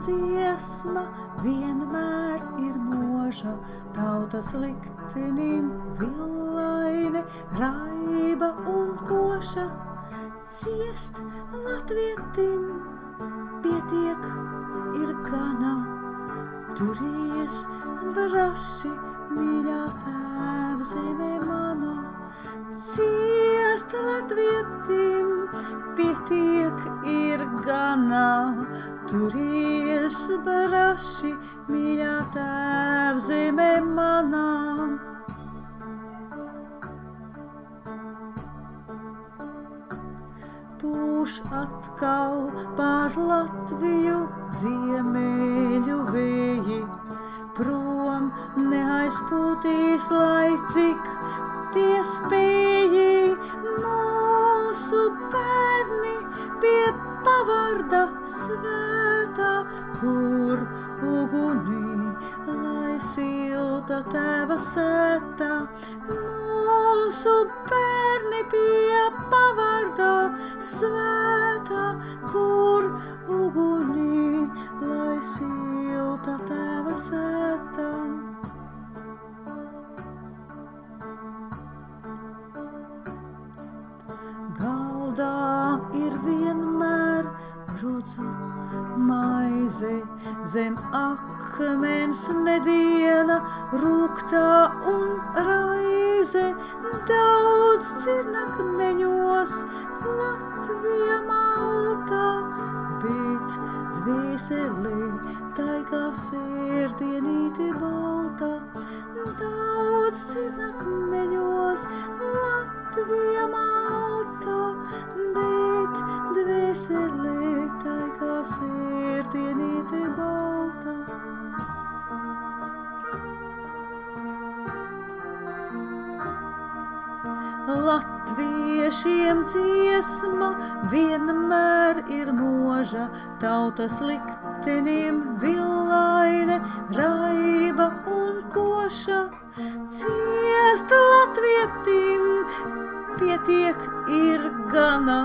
dziesma vienmēr ir mūža, tautas liktenim villaine, raiba un koša. Ciest latvietim pietiek ir gana, turies braši, mīļā tēvzeme mana. Ciest latvietim pietiek ir gana, turies braši, mīļā tēvzeme mana. Pūš atkal pār Latviju ziemeļu vēji, prom neaizpūtīs, lai cik tie spēji. Mūsu bērni pie pavarda svētā, kur ugunī, lai silta tēva sētā. Mūsu bērni pie pavarda svētā, kur ugunī, lai silta tēva sētā. Galdā ir vienmēr rudzu maize, zem akmens nediena, rūgtā un raize. Daudz dzirnakmeņos Latvija malta, bet dvēselē tai kā sērdienīte balta. Daudz dzirnakmeņos Latvija malta, bet dvēselē tai kā sērdienīte balta. Latviešiem dziesma vienmēr ir mūža, tautas liktenim villaine, raiba un koša. Ciest latvietim pietiek ir gana,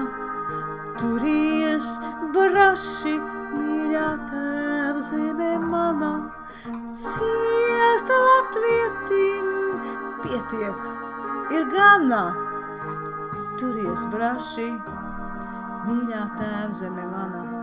turies braši, mīļā tēvzeme mana. Ciest latvietim pietiek ir gana, turies braši, mīļā tēvzeme mana.